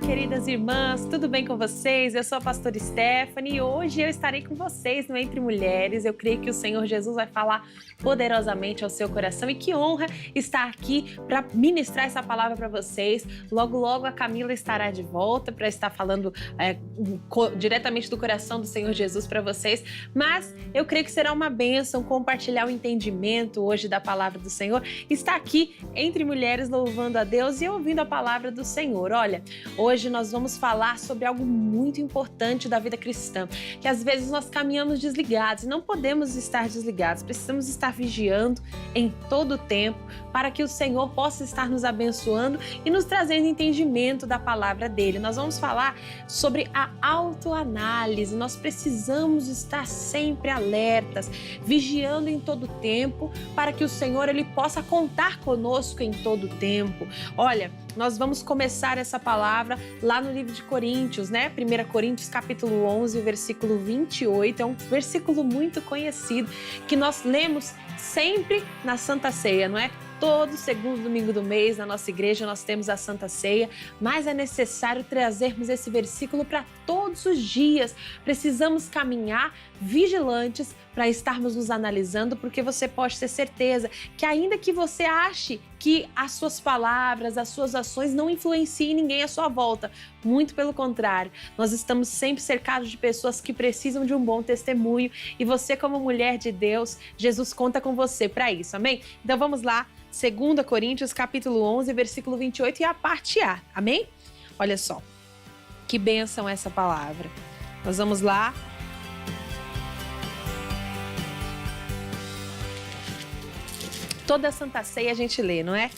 queridas irmãs, tudo bem com vocês? Eu sou a pastora Stephanie e hoje eu estarei com vocês no Entre Mulheres. Eu creio que o Senhor Jesus vai falar poderosamente ao seu coração e que honra estar aqui para ministrar essa palavra para vocês. Logo, logo a Camila estará de volta para estar falando diretamente do coração do Senhor Jesus para vocês, mas eu creio que será uma bênção compartilhar o entendimento hoje da palavra do Senhor, estar aqui entre mulheres louvando a Deus e ouvindo a palavra do Senhor. Olha, hoje nós vamos falar sobre algo muito importante da vida cristã, que às vezes nós caminhamos desligados e não podemos estar desligados, precisamos estar vigiando em todo o tempo para que o Senhor possa estar nos abençoando e nos trazendo entendimento da palavra dele. Nós vamos falar sobre a autoanálise, nós precisamos estar sempre alertas, vigiando em todo o tempo para que o Senhor ele possa contar conosco em todo o tempo. Olha, nós vamos começar essa palavra lá no livro de Coríntios, né? 1 Coríntios capítulo 11, versículo 28, é um versículo muito conhecido que nós lemos sempre na Santa Ceia, não é? Todo segundo domingo do mês na nossa igreja nós temos a Santa Ceia, mas é necessário trazermos esse versículo para todos os dias. Precisamos caminhar vigilantes para estarmos nos analisando, porque você pode ter certeza que ainda que você ache que as suas palavras, as suas ações não influenciem ninguém à sua volta, muito pelo contrário, nós estamos sempre cercados de pessoas que precisam de um bom testemunho e você como mulher de Deus, Jesus conta com você para isso, amém? Então vamos lá, 2 Coríntios capítulo 11, versículo 28 e a parte A, amém? Olha só, que bênção essa palavra. Nós vamos lá. Toda a Santa Ceia a gente lê, não é?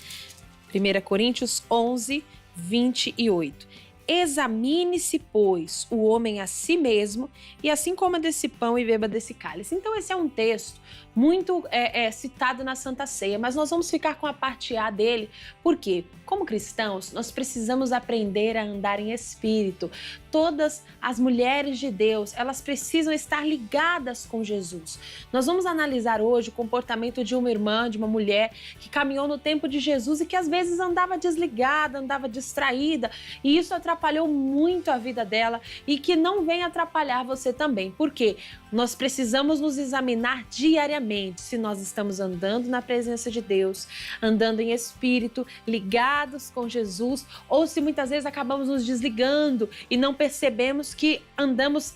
1 Coríntios 11, 28. Examine-se, pois, o homem a si mesmo, e assim coma desse pão e beba desse cálice. Então esse é um texto muito citado na Santa Ceia, mas nós vamos ficar com a parte A dele, porque, como cristãos, nós precisamos aprender a andar em espírito. Todas as mulheres de Deus, elas precisam estar ligadas com Jesus. Nós vamos analisar hoje o comportamento de uma irmã, de uma mulher que caminhou no tempo de Jesus e que às vezes andava desligada, andava distraída, e isso atrapalhou muito a vida dela e que não vem atrapalhar você também. Por quê? Nós precisamos nos examinar diariamente se nós estamos andando na presença de Deus, andando em espírito, ligados com Jesus, ou se muitas vezes acabamos nos desligando e não percebemos que andamos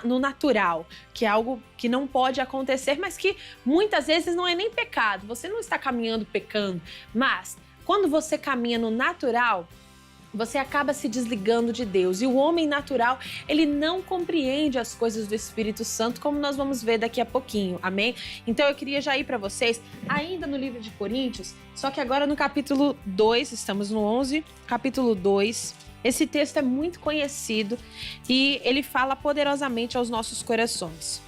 no natural, que é algo que não pode acontecer, mas que muitas vezes não é nem pecado, você não está caminhando pecando, mas quando você caminha no natural, você acaba se desligando de Deus. E o homem natural, ele não compreende as coisas do Espírito Santo, como nós vamos ver daqui a pouquinho, amém? Então eu queria já ir para vocês, ainda no livro de Coríntios, só que agora no capítulo 2, estamos no 11, capítulo 2. Esse texto é muito conhecido e ele fala poderosamente aos nossos corações.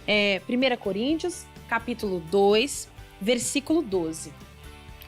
1 Coríntios, capítulo 2, versículo 12.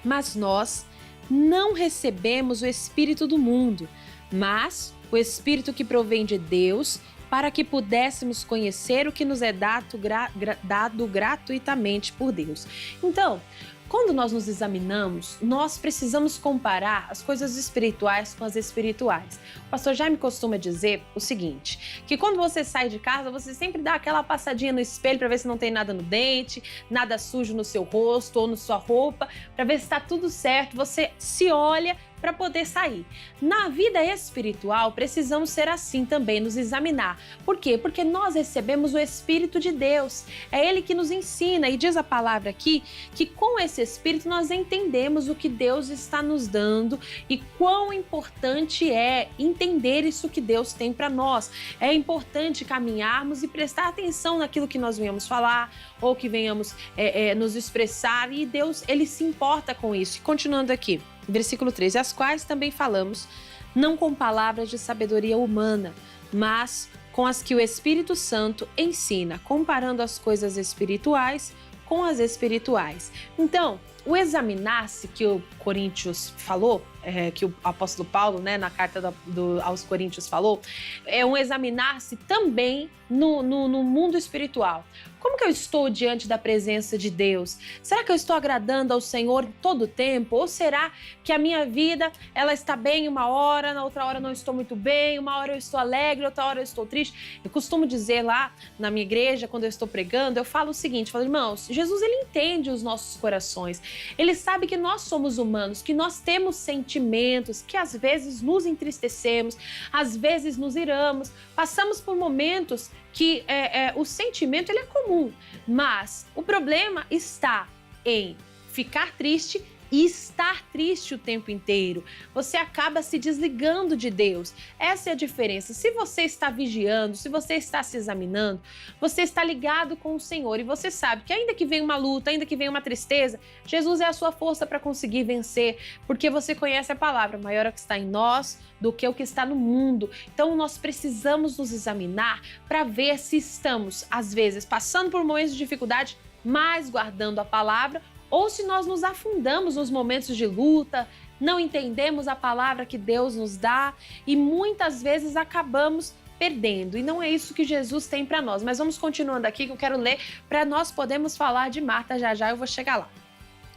Mas nós não recebemos o Espírito do mundo, mas o Espírito que provém de Deus, para que pudéssemos conhecer o que nos é dado gratuitamente por Deus. Então, quando nós nos examinamos, nós precisamos comparar as coisas espirituais com as espirituais. O pastor Jaime costuma dizer o seguinte, que quando você sai de casa, você sempre dá aquela passadinha no espelho para ver se não tem nada no dente, nada sujo no seu rosto ou na sua roupa, para ver se está tudo certo, você se olha para poder sair. Na vida espiritual, precisamos ser assim também, nos examinar. Por quê? Porque nós recebemos o Espírito de Deus. É Ele que nos ensina e diz a palavra aqui que com esse Espírito nós entendemos o que Deus está nos dando e quão importante é entender isso que Deus tem para nós. É importante caminharmos e prestar atenção naquilo que nós venhamos falar ou que venhamos nos expressar e Deus, Ele se importa com isso. E continuando aqui. Versículo 13, as quais também falamos, não com palavras de sabedoria humana, mas com as que o Espírito Santo ensina, comparando as coisas espirituais com as espirituais. Então, o examinar-se que o Coríntios falou que o apóstolo Paulo, né, na carta aos Coríntios falou, é um examinar-se também no mundo espiritual. Como que eu estou diante da presença de Deus? Será que eu estou agradando ao Senhor todo o tempo? Ou será que a minha vida, ela está bem uma hora, na outra hora não estou muito bem, uma hora eu estou alegre, outra hora eu estou triste? Eu costumo dizer lá na minha igreja, quando eu estou pregando, eu falo o seguinte, falo, irmãos, Jesus, ele entende os nossos corações. Ele sabe que nós somos humanos, que nós temos sentimentos, que às vezes nos entristecemos, às vezes nos iramos, passamos por momentos que o sentimento ele é comum, mas o problema está em ficar triste e estar triste o tempo inteiro. Você acaba se desligando de Deus. Essa é a diferença. Se você está vigiando, se você está se examinando, você está ligado com o Senhor e você sabe que ainda que venha uma luta, ainda que venha uma tristeza, Jesus é a sua força para conseguir vencer, porque você conhece a palavra, maior é o que está em nós do que o que está no mundo. Então nós precisamos nos examinar para ver se estamos, às vezes, passando por momentos de dificuldade, mas guardando a palavra, ou se nós nos afundamos nos momentos de luta, não entendemos a palavra que Deus nos dá e muitas vezes acabamos perdendo. E não é isso que Jesus tem para nós. Mas vamos continuando aqui que eu quero ler para nós podermos falar de Marta já eu vou chegar lá.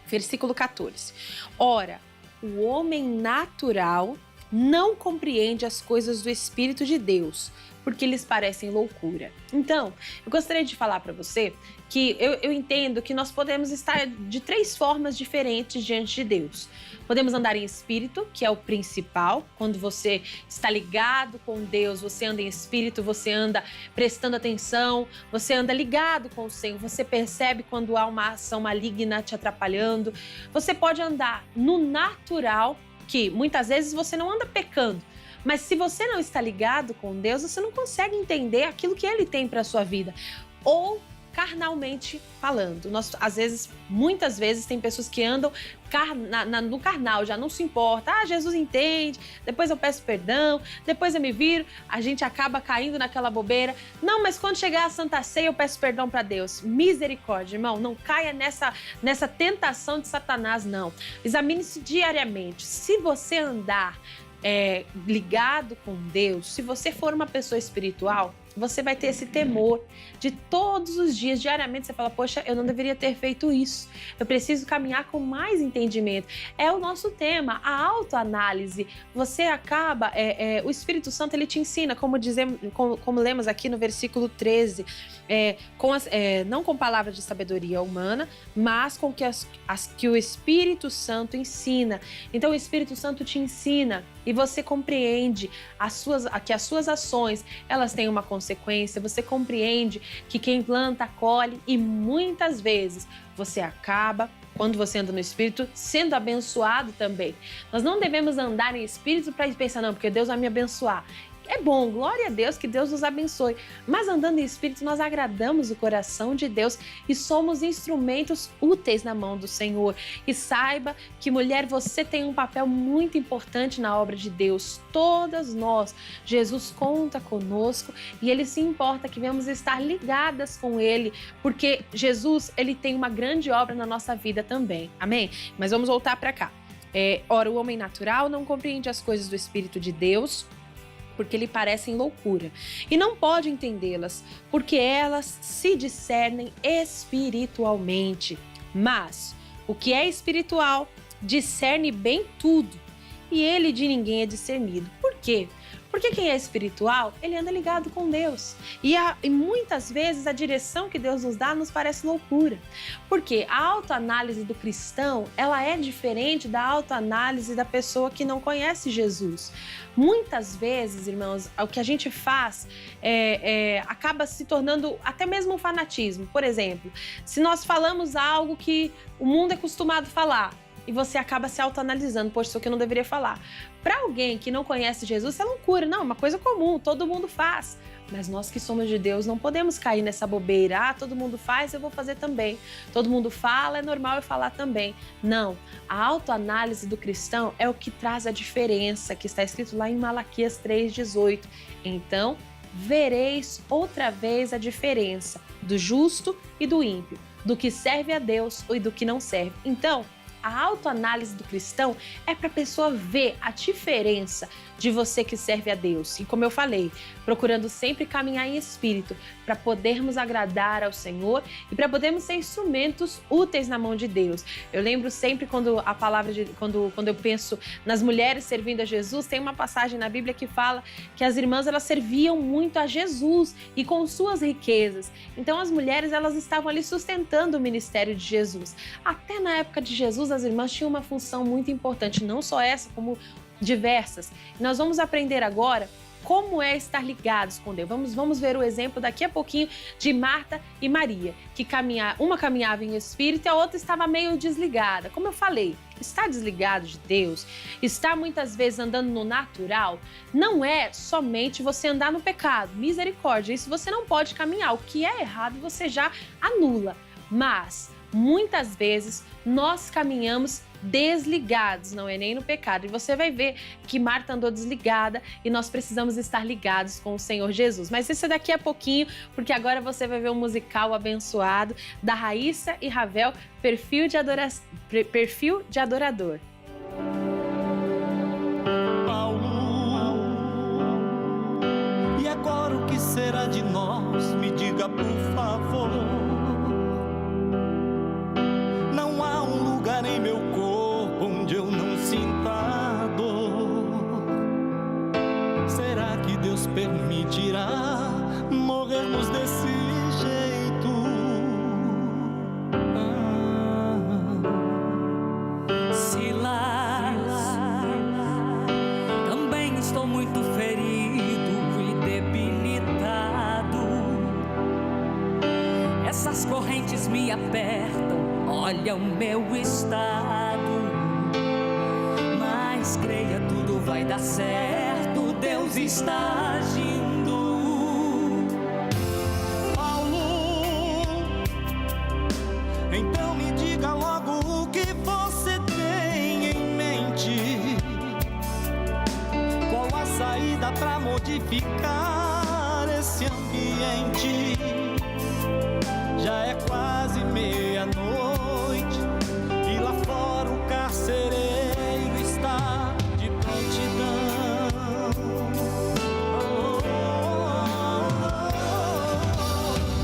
Versículo 14. Ora, o homem natural não compreende as coisas do Espírito de Deus, porque lhes parecem loucura. Então, eu gostaria de falar para você que eu entendo que nós podemos estar de 3 formas diferentes diante de Deus. Podemos andar em espírito, que é o principal. Quando você está ligado com Deus, você anda em espírito, você anda prestando atenção, você anda ligado com o Senhor, você percebe quando há uma ação maligna te atrapalhando. Você pode andar no natural, que muitas vezes você não anda pecando, mas se você não está ligado com Deus, você não consegue entender aquilo que Ele tem para a sua vida. Ou carnalmente falando. Às vezes, muitas vezes, tem pessoas que andam no carnal, já não se importa. Ah, Jesus entende, depois eu peço perdão, depois eu me viro. A gente acaba caindo naquela bobeira. Não, mas quando chegar a Santa Ceia, eu peço perdão para Deus. Misericórdia, irmão, não caia nessa tentação de Satanás, não. Examine-se diariamente. Se você andar ligado com Deus, se você for uma pessoa espiritual, você vai ter esse temor de todos os dias, diariamente, você fala, poxa, eu não deveria ter feito isso, eu preciso caminhar com mais entendimento. É o nosso tema, a autoanálise. Você acaba, o Espírito Santo, ele te ensina, como lemos aqui no versículo 13, não com palavras de sabedoria humana, mas com que o Espírito Santo ensina. Então o Espírito Santo te ensina e você compreende que as suas ações, elas têm uma consequência, você compreende que quem planta, colhe, e muitas vezes você acaba, quando você anda no Espírito, sendo abençoado também. Nós não devemos andar em Espírito para pensar, não, porque Deus vai me abençoar. É bom, glória a Deus, que Deus nos abençoe. Mas andando em Espírito, nós agradamos o coração de Deus e somos instrumentos úteis na mão do Senhor. E saiba que, mulher, você tem um papel muito importante na obra de Deus. Todas nós, Jesus conta conosco e Ele se importa que venhamos estar ligadas com Ele, porque Jesus, Ele tem uma grande obra na nossa vida também. Amém? Mas vamos voltar para cá. Ora, o homem natural não compreende as coisas do Espírito de Deus, porque lhe parecem loucura, e não pode entendê-las, porque elas se discernem espiritualmente. Mas o que é espiritual discerne bem tudo, e ele de ninguém é discernido. Por quê? Porque quem é espiritual, ele anda ligado com Deus. E muitas vezes a direção que Deus nos dá nos parece loucura. Porque a autoanálise do cristão, ela é diferente da autoanálise da pessoa que não conhece Jesus. Muitas vezes, irmãos, o que a gente faz acaba se tornando até mesmo um fanatismo. Por exemplo, se nós falamos algo que o mundo é acostumado a falar, e você acaba se autoanalisando, poxa, isso aqui eu não deveria falar. Para alguém que não conhece Jesus, isso é loucura. Não, é uma coisa comum, todo mundo faz. Mas nós que somos de Deus não podemos cair nessa bobeira. Ah, todo mundo faz, eu vou fazer também. Todo mundo fala, é normal eu falar também. Não, a autoanálise do cristão é o que traz a diferença, que está escrito lá em Malaquias 3,18. Então, vereis outra vez a diferença do justo e do ímpio, do que serve a Deus e do que não serve. Então, a autoanálise do cristão é para a pessoa ver a diferença de você que serve a Deus. E como eu falei, procurando sempre caminhar em espírito para podermos agradar ao Senhor e para podermos ser instrumentos úteis na mão de Deus. Eu lembro sempre quando a palavra quando eu penso nas mulheres servindo a Jesus, tem uma passagem na Bíblia que fala que as irmãs elas serviam muito a Jesus e com suas riquezas. Então as mulheres elas estavam ali sustentando o ministério de Jesus. Até na época de Jesus as irmãs tinham uma função muito importante, não só essa, como diversas. Nós vamos aprender agora como é estar ligados com Deus. Vamos ver o exemplo daqui a pouquinho de Marta e Maria, que uma caminhava em espírito e a outra estava meio desligada. Como eu falei, estar desligado de Deus, estar muitas vezes andando no natural, não é somente você andar no pecado. Misericórdia, isso você não pode caminhar. O que é errado você já anula. Mas muitas vezes nós caminhamos desligados, não é nem no pecado. E você vai ver que Marta andou desligada e nós precisamos estar ligados com o Senhor Jesus. Mas isso é daqui a pouquinho, porque agora você vai ver um musical abençoado da Raíssa e Ravel, Perfil de Adorador. Paulo, e agora o que será de nós? Me diga por favor. Não há um lugar em meu corpo onde eu não sinta dor. Será que Deus permitirá morrermos desse jeito? Silas, também estou muito ferido e debilitado. Essas correntes me apertam, olha o meu estado. Mas creia, tudo vai dar certo, Deus está agindo. Paulo, então me diga logo o que você tem em mente. Qual a saída pra modificar esse ambiente? Já é quase meia-noite e lá fora o carcereiro está de prontidão.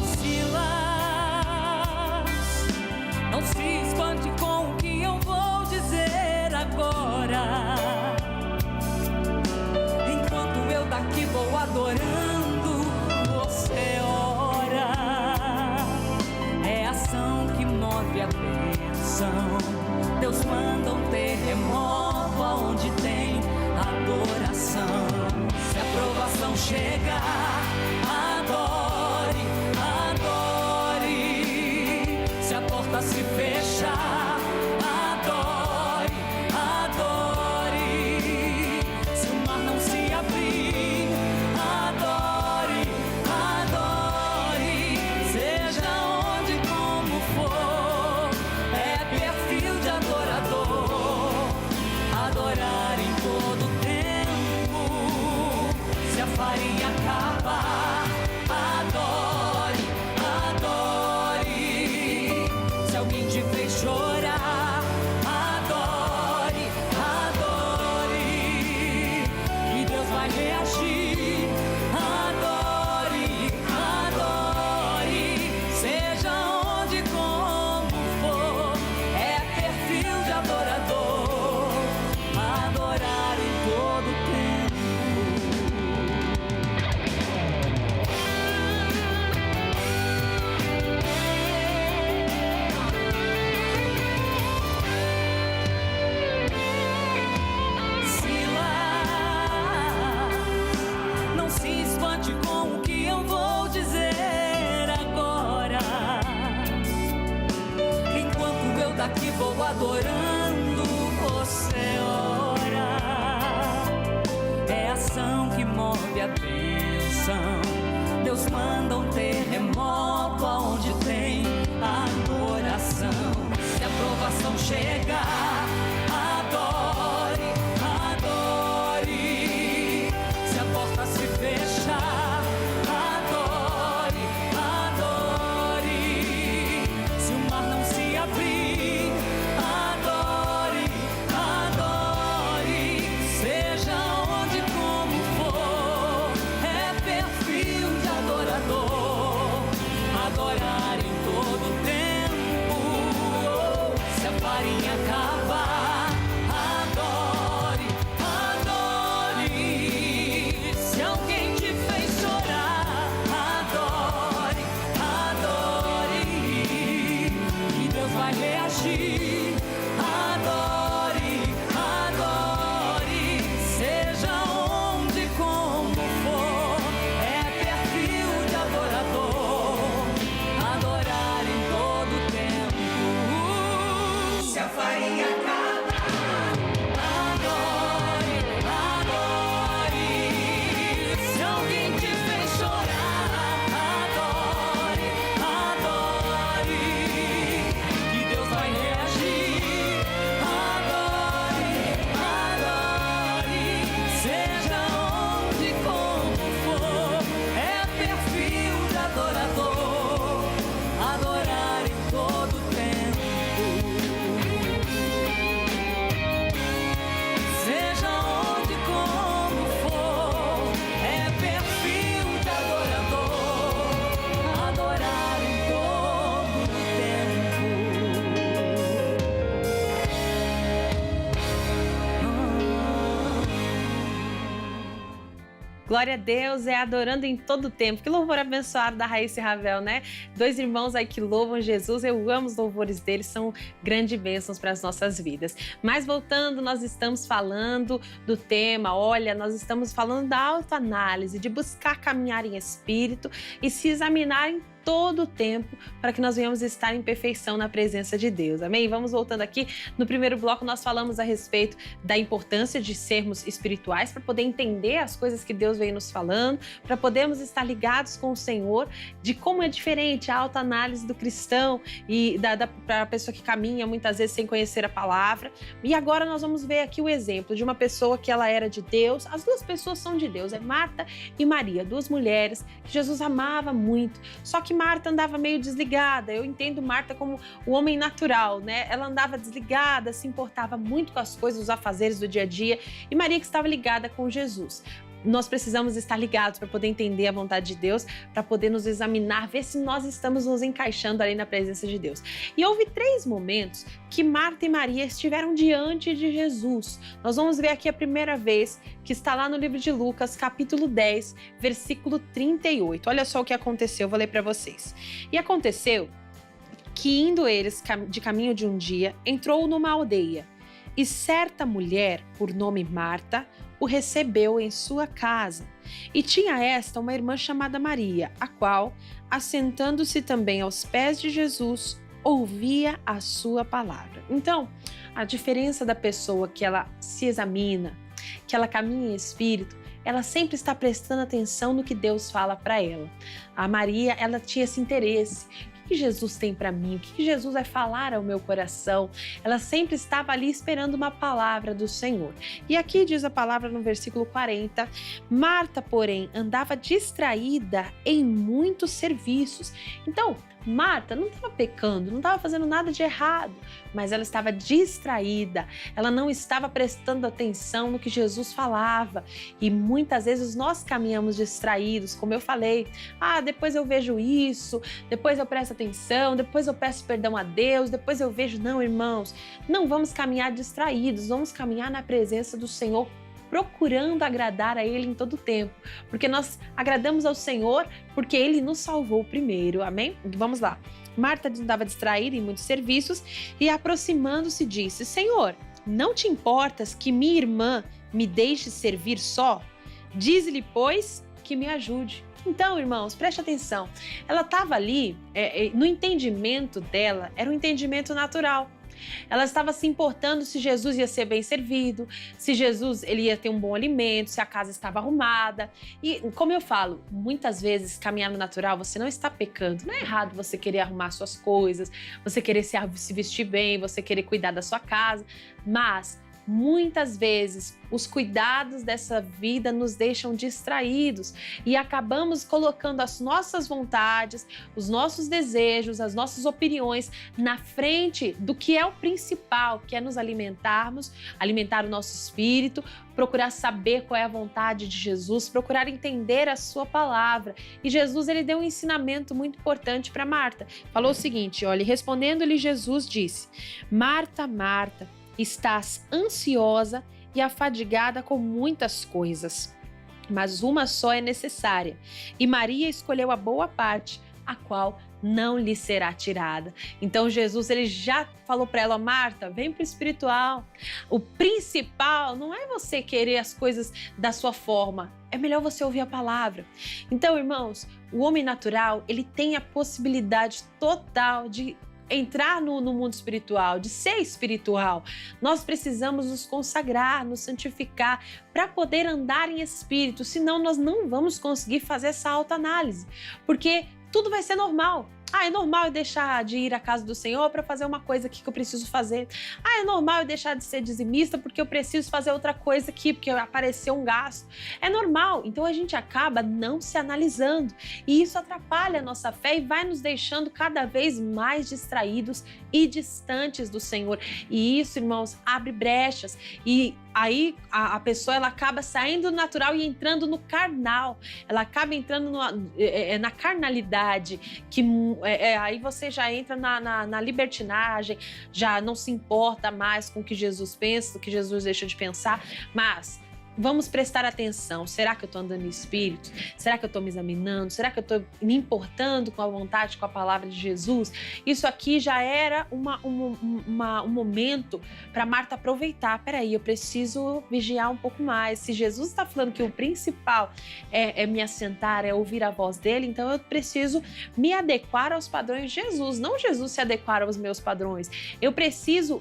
Silas, não se espante com o que eu vou dizer agora. Enquanto eu daqui vou adorando, você ora. É ação que move a bênção. Deus manda um terremoto aonde tem adoração. Se a provação chegar, adore, adore. Se a porta se fechar, adore, adore. Se o mar não se abrir, adore, adore. Seja onde como for, é perfil de adorador. Adorar em todo tempo. Se a farinha acabar, adore, adore. Se alguém te fez chorar, adore, adore. E Deus vai reagir. Adore, adore. Seja onde como for, é perfil de adorador. Adorar em todo tempo. Silas, não se espante com o que eu vou dizer agora. Enquanto eu daqui vou adorando, você ora. É ação que move a bênção. Deus manda um terremoto aonde tem adoração. Se a provação chegar, adore, adore. Se a porta se fechar, adore, adore. Se o mar não se abrir, adore. farinha acabar, adore, adore. Se alguém te fez chorar, adore, adore. E Deus vai reagir, adore, adore. Seja onde, como for, é perfil de adorador, adorar em todo tempo. Se a farinha acaba, adore, adore. Se alguém te fez chorar, adore, adore. Que Deus vai reagir, adore, adore. Seja onde, como for, é perfil de adorador, adorar em todo tempo. Seja onde, como for, é perfil de adorador, adorar em todo tempo. Glória a Deus, é adorando em todo tempo. Que louvor abençoado da Raíssa e Ravel, né? Dois irmãos aí que louvam Jesus. Eu amo os louvores deles, são grandes bênçãos para as nossas vidas. Mas voltando, nós estamos falando do tema, olha, nós estamos falando da autoanálise, de buscar caminhar em espírito e se examinar em todo o tempo para que nós venhamos estar em perfeição na presença de Deus, amém? Vamos voltando aqui, no primeiro bloco nós falamos a respeito da importância de sermos espirituais para poder entender as coisas que Deus vem nos falando, para podermos estar ligados com o Senhor, de como é diferente a autoanálise do cristão e para a pessoa que caminha muitas vezes sem conhecer a palavra. E agora nós vamos ver aqui o exemplo de uma pessoa que ela era de Deus, as duas pessoas são de Deus, é Marta e Maria, duas mulheres que Jesus amava muito, só que Marta andava meio desligada. Eu entendo Marta como o homem natural, né? Ela andava desligada, se importava muito com as coisas, os afazeres do dia a dia, e Maria que estava ligada com Jesus. Nós precisamos estar ligados para poder entender a vontade de Deus, para poder nos examinar, ver se nós estamos nos encaixando ali na presença de Deus. E houve 3 momentos que Marta e Maria estiveram diante de Jesus. Nós vamos ver aqui a primeira vez, que está lá no livro de Lucas, capítulo 10, versículo 38. Olha só o que aconteceu, eu vou ler para vocês. E aconteceu que, indo eles de caminho de um dia, entrou numa aldeia, e certa mulher, por nome Marta, o recebeu em sua casa. E tinha esta uma irmã chamada Maria, a qual, assentando-se também aos pés de Jesus, ouvia a sua palavra. Então, a diferença da pessoa que ela se examina, que ela caminha em espírito, ela sempre está prestando atenção no que Deus fala para ela. A Maria, ela tinha esse interesse. O que Jesus tem para mim? O que Jesus vai falar ao meu coração? Ela sempre estava ali esperando uma palavra do Senhor. E aqui diz a palavra no versículo 40, Marta, porém, andava distraída em muitos serviços. Então, Marta não estava pecando, não estava fazendo nada de errado, mas ela estava distraída, ela não estava prestando atenção no que Jesus falava. E muitas vezes nós caminhamos distraídos, como eu falei, depois eu vejo isso, depois eu presto atenção, depois eu peço perdão a Deus, depois eu vejo. Não, irmãos, não vamos caminhar distraídos, vamos caminhar na presença do Senhor, procurando agradar a Ele em todo o tempo, porque nós agradamos ao Senhor porque Ele nos salvou primeiro, amém? Vamos lá. Marta andava distraída em muitos serviços e, aproximando-se, disse: Senhor, não te importas que minha irmã me deixe servir só? Dize-lhe, pois, que me ajude. Então, irmãos, preste atenção. Ela estava ali, no entendimento dela, era um entendimento natural. Ela estava se importando se Jesus ia ser bem servido, se Jesus ele ia ter um bom alimento, se a casa estava arrumada. E, como eu falo, muitas vezes, caminhar no natural, você não está pecando. Não é errado você querer arrumar suas coisas, você querer se vestir bem, você querer cuidar da sua casa, mas muitas vezes os cuidados dessa vida nos deixam distraídos e acabamos colocando as nossas vontades, os nossos desejos, as nossas opiniões na frente do que é o principal, que é nos alimentarmos, alimentar o nosso espírito, procurar saber qual é a vontade de Jesus, procurar entender a sua palavra. E Jesus, ele deu um ensinamento muito importante para Marta. Falou o seguinte, olha, respondendo-lhe Jesus disse: Marta, Marta, estás ansiosa e afadigada com muitas coisas, mas uma só é necessária. E Maria escolheu a boa parte, a qual não lhe será tirada. Então Jesus, ele já falou para ela: Marta, vem para o espiritual. O principal não é você querer as coisas da sua forma, é melhor você ouvir a palavra. Então, irmãos, o homem natural, ele tem a possibilidade total de entrar no mundo espiritual, de ser espiritual. Nós precisamos nos consagrar, nos santificar para poder andar em espírito, senão nós não vamos conseguir fazer essa autoanálise, porque tudo vai ser normal. É normal eu deixar de ir à casa do Senhor para fazer uma coisa aqui que eu preciso fazer. É normal eu deixar de ser dizimista porque eu preciso fazer outra coisa aqui, porque apareceu um gasto. É normal. Então a gente acaba não se analisando e isso atrapalha a nossa fé e vai nos deixando cada vez mais distraídos e distantes do Senhor. E isso, irmãos, abre brechas. E aí a pessoa, ela acaba saindo do natural e entrando no carnal. Ela acaba entrando na carnalidade, que aí você já entra na libertinagem, já não se importa mais com o que Jesus pensa, o que Jesus deixa de pensar, mas vamos prestar atenção. Será que eu estou andando em espírito? Será que eu estou me examinando? Será que eu estou me importando com a vontade, com a palavra de Jesus? Isso aqui já era um momento para Marta aproveitar. Peraí, eu preciso vigiar um pouco mais. Se Jesus está falando que o principal é me assentar, é ouvir a voz dele, então eu preciso me adequar aos padrões de Jesus, não Jesus se adequar aos meus padrões. Eu preciso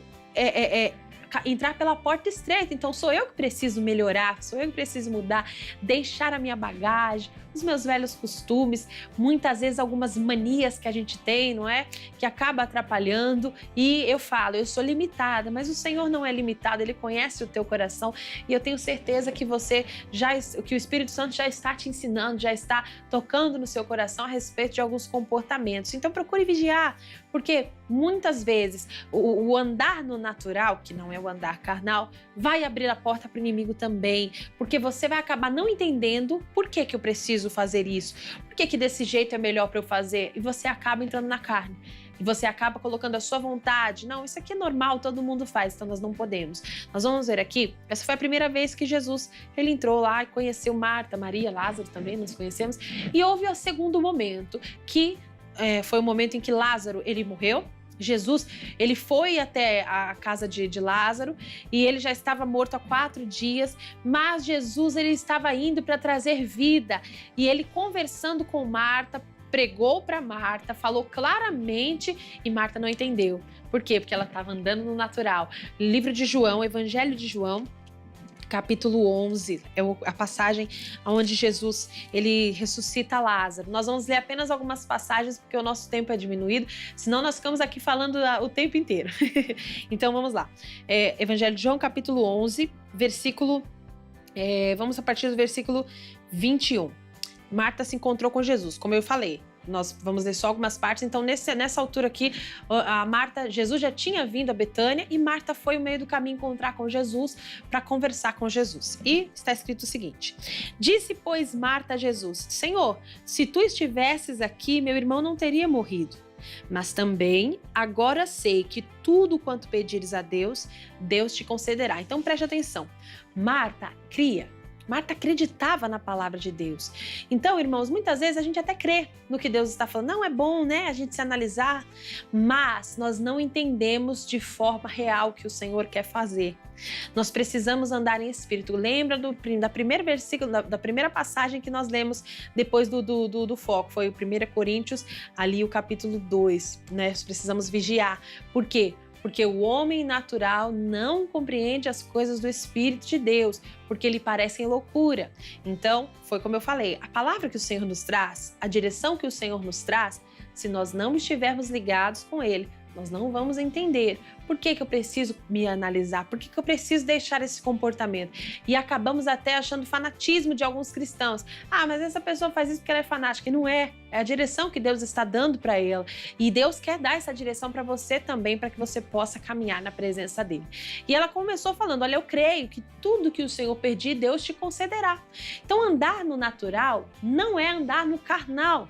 entrar pela porta estreita, então sou eu que preciso melhorar, sou eu que preciso mudar, deixar a minha bagagem, os meus velhos costumes, muitas vezes algumas manias que a gente tem, não é? Que acaba atrapalhando e eu falo, eu sou limitada, mas o Senhor não é limitado, Ele conhece o teu coração e eu tenho certeza que que o Espírito Santo já está te ensinando, já está tocando no seu coração a respeito de alguns comportamentos. Então procure vigiar, porque muitas vezes o andar no natural, que não é o andar carnal, vai abrir a porta para o inimigo também, porque você vai acabar não entendendo por que eu preciso fazer isso, por que desse jeito é melhor para eu fazer, e você acaba entrando na carne. E você acaba colocando a sua vontade. Não, isso aqui é normal, todo mundo faz, então nós não podemos. Nós vamos ver aqui, essa foi a primeira vez que Jesus, ele entrou lá e conheceu Marta, Maria, Lázaro também, nós conhecemos. E houve o segundo momento, que foi o momento em que Lázaro, ele morreu. Jesus, ele foi até a casa de Lázaro e ele já estava morto há 4 dias, mas Jesus, ele estava indo para trazer vida e ele, conversando com Marta, pregou para Marta, falou claramente e Marta não entendeu. Por quê? Porque ela estava andando no natural. Livro de João, Evangelho de João, capítulo 11, é a passagem onde Jesus, ele ressuscita Lázaro. Nós vamos ler apenas algumas passagens porque o nosso tempo é diminuído, senão nós ficamos aqui falando o tempo inteiro. Então vamos lá. Evangelho de João, capítulo 11, versículo... vamos a partir do versículo 21. Marta se encontrou com Jesus, como eu falei. Nós vamos ler só algumas partes, então nessa altura aqui, Jesus já tinha vindo a Betânia e Marta foi no meio do caminho encontrar com Jesus para conversar com Jesus. E está escrito o seguinte: disse, pois, Marta a Jesus: Senhor, se tu estivesses aqui, meu irmão não teria morrido. Mas também agora sei que tudo quanto pedires a Deus, Deus te concederá. Então preste atenção. Marta acreditava na palavra de Deus. Então, irmãos, muitas vezes a gente até crê no que Deus está falando. Não, é bom, né, a gente se analisar, mas nós não entendemos de forma real o que o Senhor quer fazer. Nós precisamos andar em espírito. Lembra da primeira versículo, da primeira passagem que nós lemos depois do foco, foi o 1 Coríntios, ali o capítulo 2, né? Nós precisamos vigiar. Por quê? Porque o homem natural não compreende as coisas do Espírito de Deus, porque lhe parecem loucura. Então, foi como eu falei, a palavra que o Senhor nos traz, a direção que o Senhor nos traz, se nós não estivermos ligados com Ele, nós não vamos entender por que eu preciso me analisar, por que eu preciso deixar esse comportamento. E acabamos até achando fanatismo de alguns cristãos. Ah, mas essa pessoa faz isso porque ela é fanática. E não é. É a direção que Deus está dando para ela. E Deus quer dar essa direção para você também, para que você possa caminhar na presença dele. E ela começou falando, olha, eu creio que tudo que o Senhor pedir, Deus te concederá. Então andar no natural não é andar no carnal.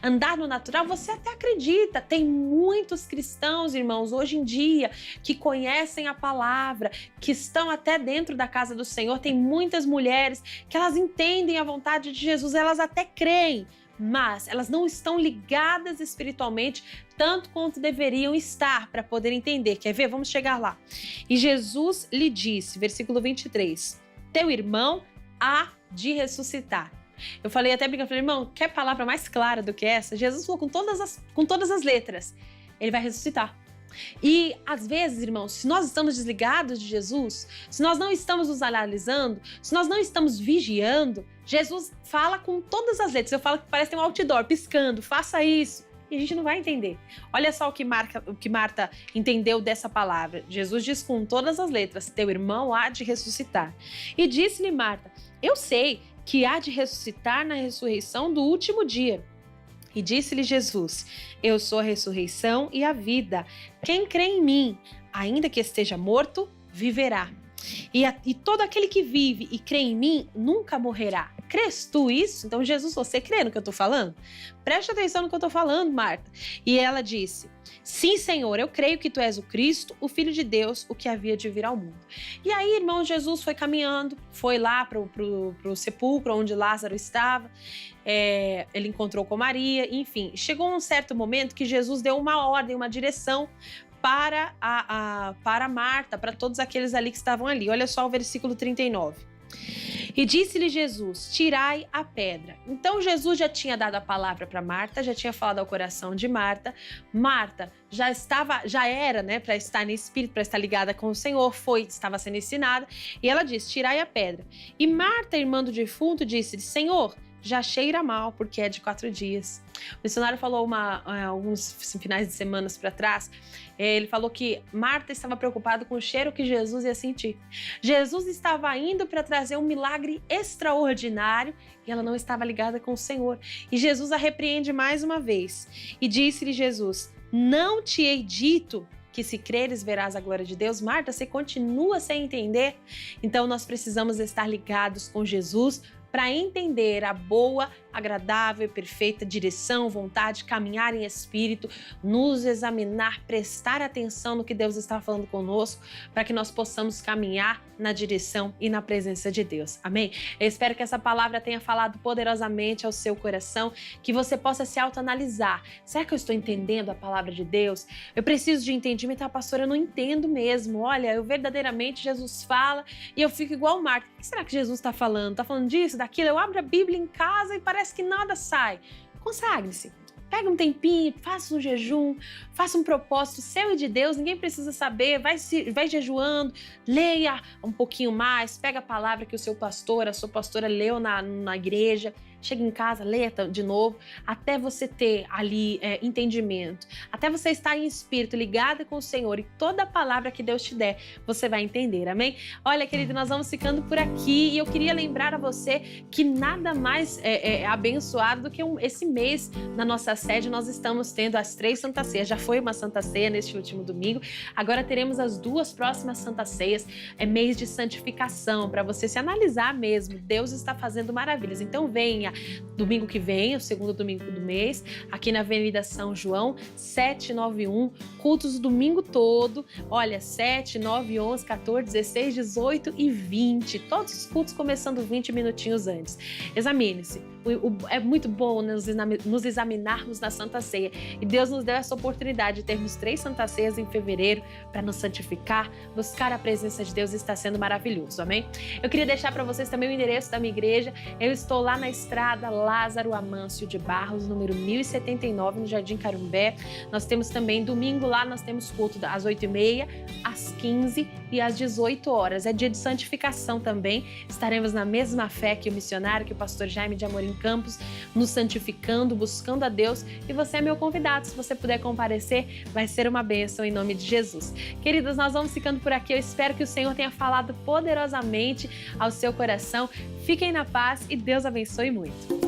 Andar no natural, você até acredita. Tem muitos cristãos, irmãos, hoje em dia, que conhecem a palavra, que estão até dentro da casa do Senhor. Tem muitas mulheres que elas entendem a vontade de Jesus, elas até creem, mas elas não estão ligadas espiritualmente tanto quanto deveriam estar para poder entender. Quer ver? Vamos chegar lá. E Jesus lhe disse, versículo 23, teu irmão há de ressuscitar. Eu falei até brincando, falei, irmão, quer palavra mais clara do que essa? Jesus falou com todas as letras, ele vai ressuscitar. E às vezes, irmãos, se nós estamos desligados de Jesus, se nós não estamos nos analisando, se nós não estamos vigiando, Jesus fala com todas as letras. Eu falo que parece ter um outdoor piscando, faça isso. E a gente não vai entender. Olha só o que Marta entendeu dessa palavra. Jesus diz com todas as letras, teu irmão há de ressuscitar. E disse-lhe Marta, eu sei que há de ressuscitar na ressurreição do último dia. E disse-lhe Jesus, eu sou a ressurreição e a vida. Quem crê em mim, ainda que esteja morto, viverá. E todo aquele que vive e crê em mim, nunca morrerá. Crês tu isso? Então Jesus, você crê no que eu estou falando? Preste atenção no que eu estou falando, Marta. E ela disse, sim, Senhor, eu creio que tu és o Cristo, o Filho de Deus, o que havia de vir ao mundo. E aí, irmão, Jesus foi caminhando, foi lá para o sepulcro onde Lázaro estava, ele encontrou com Maria, enfim. Chegou um certo momento que Jesus deu uma ordem, uma direção para Marta, para todos aqueles ali que estavam ali. Olha só o versículo 39. E disse-lhe Jesus, tirai a pedra. Então Jesus já tinha dado a palavra para Marta, já tinha falado ao coração de Marta. Marta já era, né, para estar no espírito, para estar ligada com o Senhor, estava sendo ensinada. E ela disse, tirai a pedra. E Marta, irmã do defunto, disse-lhe, Senhor, já cheira mal, porque é de 4 dias. O missionário falou alguns finais de semanas para trás, ele falou que Marta estava preocupada com o cheiro que Jesus ia sentir. Jesus estava indo para trazer um milagre extraordinário e ela não estava ligada com o Senhor. E Jesus a repreende mais uma vez. E disse-lhe Jesus, não te hei dito que se creres verás a glória de Deus? Marta, você continua sem entender? Então nós precisamos estar ligados com Jesus para entender a boa, agradável e perfeita direção, vontade, caminhar em espírito, nos examinar, prestar atenção no que Deus está falando conosco, para que nós possamos caminhar na direção e na presença de Deus. Amém? Eu espero que essa palavra tenha falado poderosamente ao seu coração, que você possa se autoanalisar. Será que eu estou entendendo a palavra de Deus? Eu preciso de entendimento, pastora, eu não entendo mesmo. Olha, eu verdadeiramente, Jesus fala e eu fico igual Marta. O que será que Jesus está falando? Está falando disso, daquilo? Eu abro a Bíblia em casa e parece que nada sai. Consagre-se. Pega um tempinho, faça um jejum, faça um propósito seu e de Deus, ninguém precisa saber, vai jejuando, leia um pouquinho mais, pega a palavra que o seu pastor, a sua pastora leu na igreja, chega em casa, leia de novo, até você ter ali entendimento, até você estar em espírito, ligada com o Senhor e toda a palavra que Deus te der, você vai entender, amém? Olha, querido, nós vamos ficando por aqui e eu queria lembrar a você que nada mais abençoado do que esse mês na nossa sede nós estamos tendo as 3 Santas Ceias. Já foi uma Santa Ceia neste último domingo, agora teremos as 2 próximas Santas Ceias. É mês de santificação, para você se analisar mesmo. Deus está fazendo maravilhas, então venha domingo que vem, o segundo domingo do mês, aqui na Avenida São João, 791, cultos o domingo todo. Olha, 7, 9, 11, 14, 16, 18 e 20, todos os cultos começando 20 minutinhos antes. Examine-se. É muito bom nos examinarmos na Santa Ceia. E Deus nos deu essa oportunidade de termos 3 Santas Ceias em fevereiro para nos santificar, buscar a presença de Deus. Está sendo maravilhoso, amém? Eu queria deixar para vocês também o endereço da minha igreja. Eu estou lá na estrada Lázaro Amâncio de Barros, número 1079, no Jardim Carumbé. Nós temos também domingo lá, nós temos culto às 8h30, às 15h e às 18 horas. É dia de santificação também. Estaremos na mesma fé que o missionário, que o pastor Jaime de Amorim Campos, nos santificando, buscando a Deus. E você é meu convidado. Se você puder comparecer, vai ser uma bênção em nome de Jesus. Queridos, nós vamos ficando por aqui. Eu espero que o Senhor tenha falado poderosamente ao seu coração. Fiquem na paz e Deus abençoe muito.